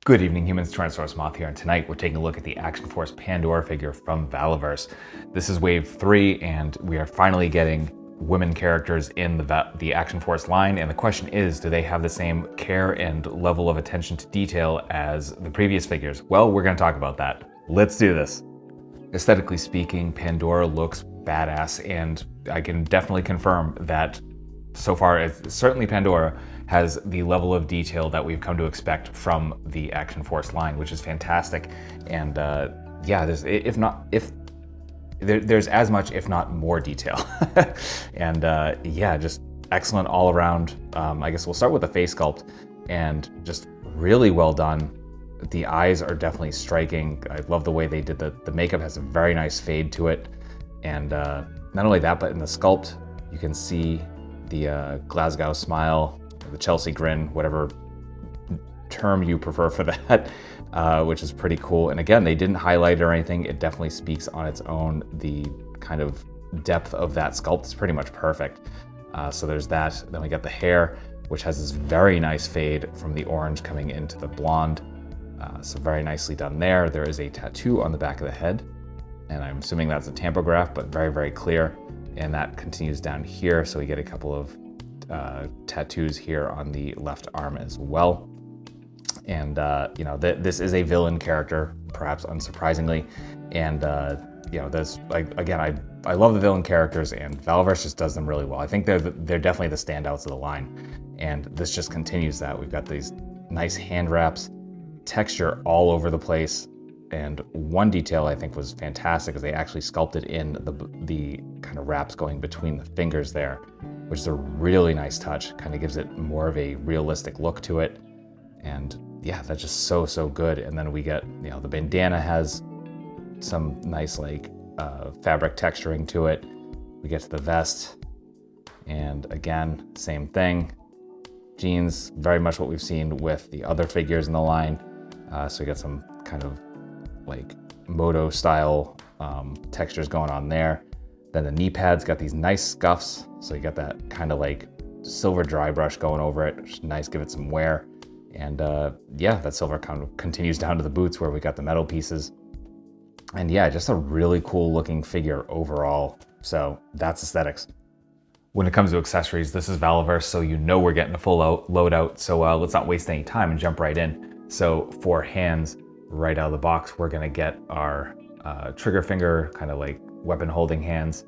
Good evening, humans. TyrannosaurusMoth here, and tonight we're taking a look at the Action Force Pandora figure from Valaverse. This is wave 3, and we are finally getting women characters in the Action Force line, and the question is, do they have the same care and level of attention to detail as the previous figures? Well, we're going to talk about that. Let's do this. Aesthetically speaking, Pandora looks badass, and I can definitely confirm that so far, certainly Pandora has the level of detail that we've come to expect from the Action Force line, which is fantastic. And yeah, there's as much, if not more detail. And yeah, just excellent all around. I guess we'll start with the face sculpt, and just really well done. The eyes are definitely striking. I love the way they did the makeup has a very nice fade to it. And not only that, but in the sculpt, you can see the Glasgow smile, the Chelsea grin, whatever term you prefer for that, which is pretty cool. And again, they didn't highlight it or anything. It definitely speaks on its own. The kind of depth of that sculpt is pretty much perfect. So there's that. Then we got the hair, which has this very nice fade from the orange coming into the blonde. So very nicely done there. There is a tattoo on the back of the head, and I'm assuming that's a tampograph, but very, very clear. And that continues down here, so we get a couple of tattoos here on the left arm as well. And you know, this is a villain character, perhaps unsurprisingly. And you know, there's again, I love the villain characters, and Valaverse just does them really well. I think they're definitely the standouts of the line, and this just continues that. We've got these nice hand wraps, texture all over the place. And one detail I think was fantastic is they actually sculpted in the kind of wraps going between the fingers there, which is a really nice touch. Kind of gives it more of a realistic look to it. And yeah, that's just so good. And then we get, you know, the bandana has some nice like fabric texturing to it. We get to the vest, and again, same thing. Jeans, very much what we've seen with the other figures in the line. So we got some kind of like moto style textures going on there. Then the knee pads got these nice scuffs, so you got that kind of like silver dry brush going over it, which is nice, give it some wear. And yeah, that silver kind of continues down to the boots where we got the metal pieces. And yeah, just a really cool looking figure overall. So that's aesthetics. When it comes to accessories, this is Valaverse, so you know we're getting a full loadout. So let's not waste any time and jump right in. So for hands, right out of the box, we're gonna get our trigger finger, kind of like weapon holding hands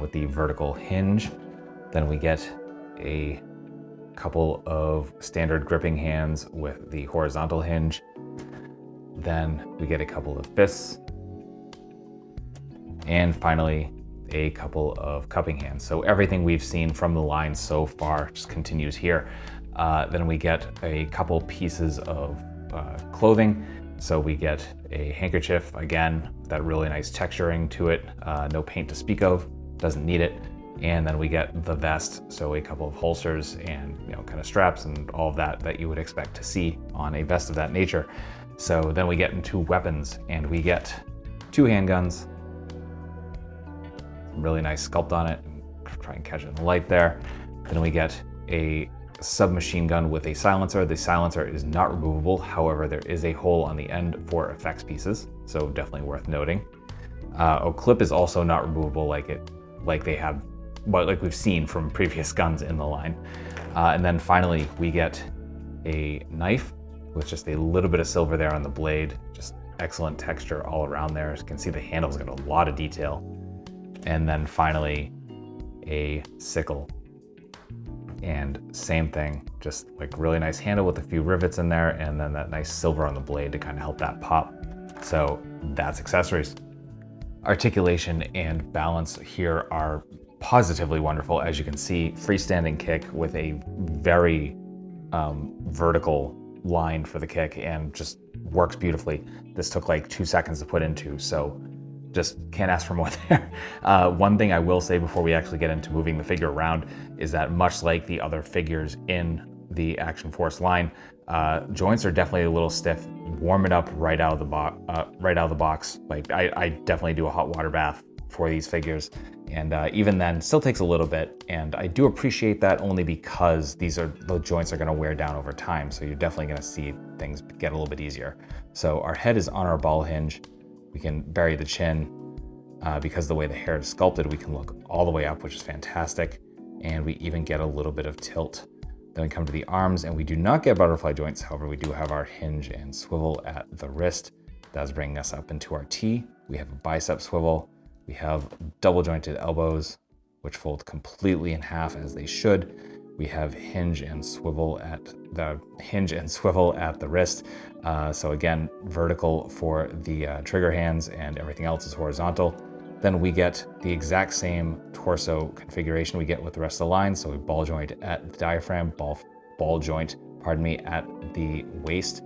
with the vertical hinge. Then we get a couple of standard gripping hands with the horizontal hinge. Then we get a couple of fists. And finally, a couple of cupping hands. So everything we've seen from the line so far just continues here. Then we get a couple pieces of clothing. So we get a handkerchief, again, that really nice texturing to it. No paint to speak of, doesn't need it. And then we get the vest, so a couple of holsters and, you know, kind of straps and all of that you would expect to see on a vest of that nature. So then we get into weapons, and we get 2 handguns. Really nice sculpt on it. Try and catch it in the light there. Then we get a submachine gun with a silencer. The silencer is not removable. However, there is a hole on the end for effects pieces, so definitely worth noting. A clip is also not removable like we've seen from previous guns in the line. And then finally, we get a knife with just a little bit of silver there on the blade. Just excellent texture all around there. As you can see, the handle's got a lot of detail. And then finally, a sickle. And same thing, just like really nice handle with a few rivets in there, and then that nice silver on the blade to kind of help that pop. So that's accessories. Articulation and balance here are positively wonderful. As you can see, freestanding kick with a very vertical line for the kick, and just works beautifully. This took like 2 seconds to put into, so just can't ask for more there. One thing I will say before we actually get into moving the figure around is that, much like the other figures in the Action Force line, joints are definitely a little stiff. Warm it up right out of the box. Like I definitely do a hot water bath for these figures. And even then, still takes a little bit. And I do appreciate that only because the joints are gonna wear down over time. So you're definitely gonna see things get a little bit easier. So our head is on our ball hinge. We can bury the chin. Because the way the hair is sculpted, we can look all the way up, which is fantastic. And we even get a little bit of tilt. Then we come to the arms and we do not get butterfly joints. However, we do have our hinge and swivel at the wrist. That's bringing us up into our T. We have a bicep swivel. We have double jointed elbows, which fold completely in half as they should. We have hinge and swivel at the wrist. So again, vertical for the trigger hands, and everything else is horizontal. Then we get the exact same torso configuration we get with the rest of the line. So we ball joint at the diaphragm, ball joint, at the waist.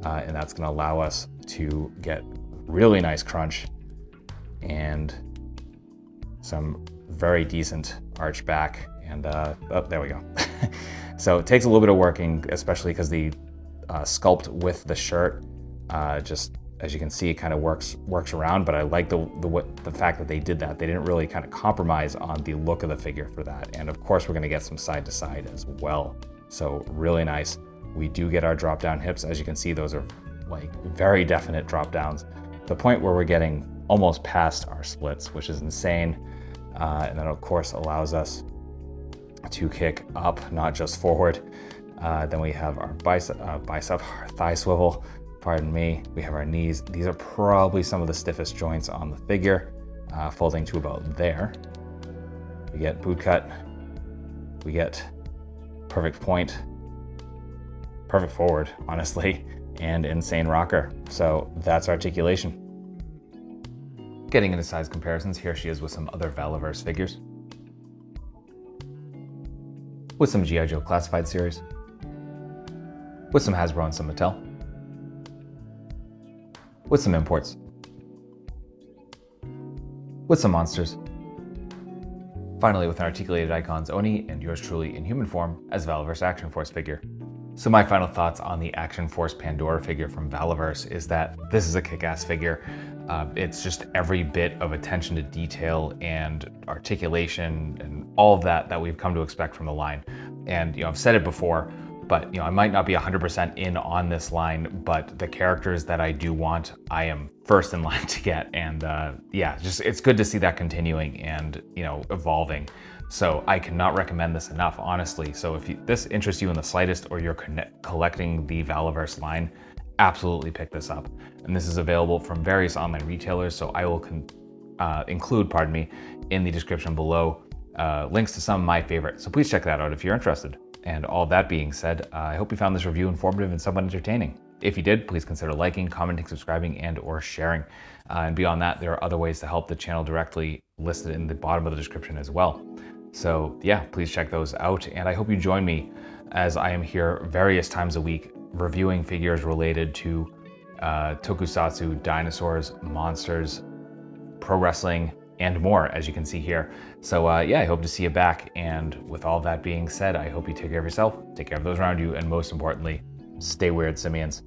And that's gonna allow us to get really nice crunch and some very decent arch back. And oh, there we go. So it takes a little bit of working, especially because the sculpt with the shirt, just as you can see, it kind of works around. But I like the fact that they did that. They didn't really kind of compromise on the look of the figure for that. And of course, we're going to get some side to side as well. So really nice. We do get our drop down hips. As you can see, those are like very definite drop downs. The point where we're getting almost past our splits, which is insane. And that of course allows us to kick up, not just forward. Then we have our bicep, thigh swivel, pardon me. We have our knees. These are probably some of the stiffest joints on the figure, folding to about there. We get boot cut. We get perfect point, perfect forward, honestly, and insane rocker. So that's articulation. Getting into size comparisons, here she is with some other Valaverse figures. With some G.I. Joe Classified series. With some Hasbro and some Mattel. With some imports. With some monsters. Finally, with an articulated icons Oni and yours truly in human form as Valaverse Action Force figure. So my final thoughts on the Action Force Pandora figure from Valaverse is that this is a kick-ass figure. It's just every bit of attention to detail and articulation and all of that we've come to expect from the line. And I've said it before, but I might not be 100% in on this line, but the characters that I do want, I am first in line to get. And yeah, just it's good to see that continuing and evolving. So I cannot recommend this enough, honestly. So if this interests you in the slightest, or you're collecting the Valaverse line, absolutely pick this up. And this is available from various online retailers. So I will include, in the description below, links to some of my favorites. So please check that out if you're interested. And all that being said, I hope you found this review informative and somewhat entertaining. If you did, please consider liking, commenting, subscribing, and or sharing. And beyond that, there are other ways to help the channel directly listed in the bottom of the description as well. So yeah, please check those out. And I hope you join me as I am here various times a week reviewing figures related to tokusatsu, dinosaurs, monsters, pro wrestling, and more, as you can see here. So yeah, I hope to see you back. And with all that being said, I hope you take care of yourself, take care of those around you, and most importantly, stay weird, simians.